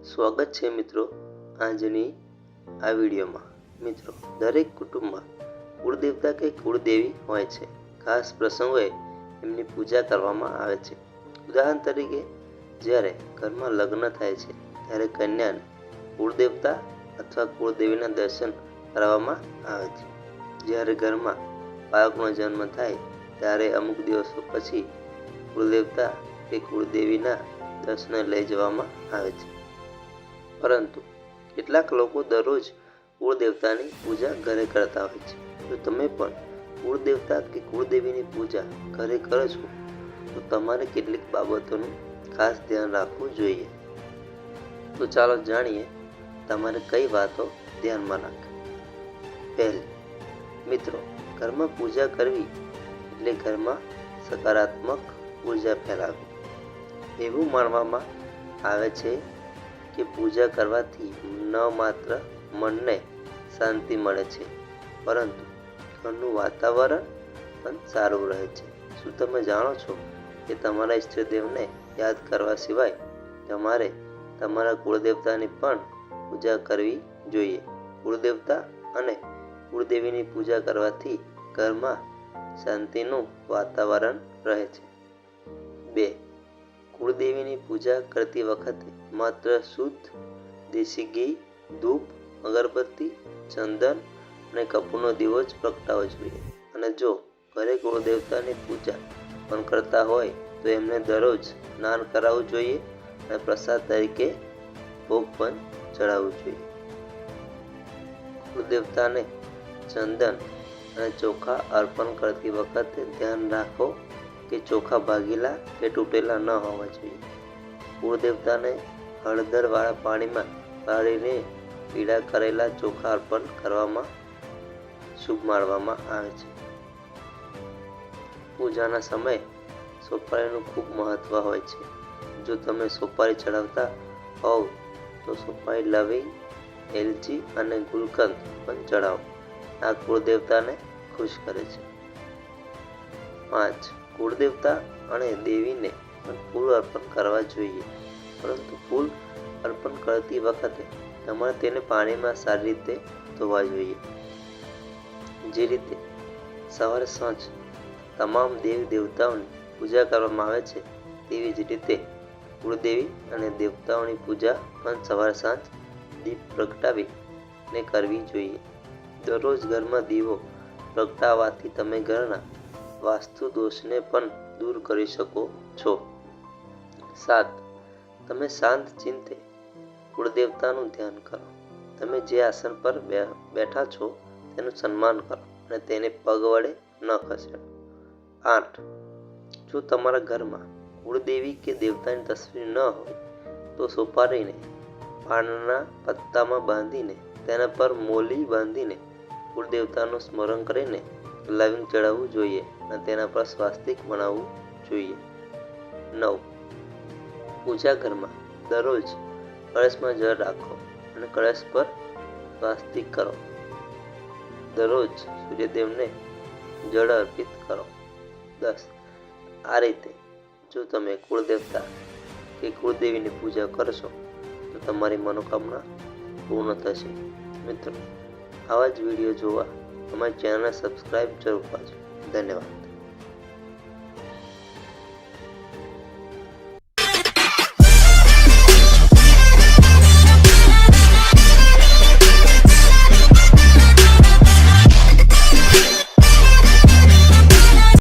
સ્વાગત છે મિત્રો આજની આ વિડીયોમાં। મિત્રો દરેક કુટુંબમાં કુળદેવતા કે કુળદેવી હોય છે। ખાસ પ્રસંગોએ એમની પૂજા કરવામાં આવે છે। ઉદાહરણ તરીકે જ્યારે ઘરમાં લગ્ન થાય છે ત્યારે કન્યાને કુળદેવતા અથવા કુળદેવીના દર્શન કરાવવામાં આવે છે। જ્યારે ઘરમાં બાળકનો જન્મ થાય ત્યારે અમુક દિવસો પછી કુળદેવતા કે કુળદેવીના દર્શને લઈ જવામાં આવે છે। પરંતુ કેટલાક લોકો દરરોજ કુળદેવતાની પૂજા ઘરે કરતા હોય છે। જો તમે પણ કુળદેવતા કે કુળદેવીની પૂજા ઘરે કરો છો તો તમારે કેટલીક બાબતોનું ખાસ ધ્યાન રાખવું જોઈએ। તો ચાલો જાણીએ તમારે કઈ વાતો ધ્યાનમાં રાખવી। પહેલી, મિત્રો ઘરમાં પૂજા કરવી એટલે ઘરમાં સકારાત્મક ઉર્જા ફેલાવવી। એવું માનવામાં આવે છે કે પૂજા કરવાથી ન માત્ર મનને શાંતિ મળે છે પરંતુ ઘરનું વાતાવરણ પણ સારું રહે છે। શું તમે જાણો છો કે તમારા ઈષ્ટદેવને યાદ કરવા સિવાય તમારે તમારા કુળદેવતાની પણ પૂજા કરવી જોઈએ। કુળદેવતા અને કુળદેવીની પૂજા કરવાથી ઘરમાં શાંતિનું વાતાવરણ રહે છે। 2. કુળદેવીની પૂજા કરતી વખતે માત્ર શુદ્ધ દેશી ઘી, ધૂપ, અગરબત્તી, ચંદન અને કપૂરનો દીવો જ પ્રગટાવવો જોઈએ। અને જો ઘરે કુળદેવતાની પૂજા પણ કરતા હોય તો એમને દરરોજ સ્નાન કરાવવું જોઈએ અને પ્રસાદ તરીકે ભોગ પણ ચડાવવું જોઈએ। કુળદેવતાને ચંદન અને ચોખા અર્પણ કરતી વખતે ધ્યાન રાખો કે ચોખા ભાગેલા કે તૂટેલા ન હોવા જોઈએ। કુળદેવતાને હળદરવાળા પાણીમાં ગાળીને પીળા કરેલા ચોખા અર્પણ કરવામાં શુભ માનવામાં આવે છે। પૂજાના સમયે સોપારીનું ખૂબ મહત્વ હોય છે। જો તમે સોપારી ચડાવતા હોવ તો સોપારી લવિંગ, એલચી અને ગુલકંદ પણ ચડાવો। આ કુળદેવતાને ખુશ કરે છે। 5. કુળદેવતા અને દેવીને પણ ફૂલ અર્પણ કરવા જોઈએ પરંતુ ફૂલ અર્પણ કરતી વખતે તમારે તેને પાણીમાં સારી રીતે ધોવા જોઈએ। જે રીતે સવાર સાંજ તમામ દેવી દેવતાઓની પૂજા કરવામાં આવે છે તેવી જ રીતે કુળદેવી અને દેવતાઓની પૂજા પણ સવાર સાંજ દીપ પ્રગટાવીને કરવી જોઈએ। દરરોજ ઘરમાં દીવો પ્રગટાવવાથી તમે ઘરના વાસ્તુ દોષને પણ દૂર કરી શકો છો। 7. તમે શાંત ચિત્તે કુળદેવતાનું ધ્યાન કરો। તમે જે આસન પર બેઠા છો તેનું સન્માન કરો અને તેને પગ વડે ન ખસેડો। 8. જો તમારા ઘરમાં કુળદેવી કે દેવતાની તસવીર ન હોય તો સોપારીને પાનના પત્તામાં બાંધીને તેના પર મોલી બાંધીને કુળદેવતાનું સ્મરણ કરીને લવિંગ ચડાવવું જોઈએ અને તેના પર સ્વાસ્તિક બનાવવું જોઈએ। 9. પૂજા ઘરમાં દરરોજ કળશમાં જળ રાખો અને કળશ પર સ્વાસ્તિક કરો। દરરોજ સૂર્યદેવને જળ અર્પિત કરો। 10. આ રીતે જો તમે કુળદેવતા કે કુળદેવીની પૂજા કરશો તો તમારી મનોકામના પૂર્ણ થશે। મિત્રો આવા જ વિડીયો જોવા અમારી ચેનલને સબસ્ક્રાઈબ જરૂર કરજો। ધન્યવાદ।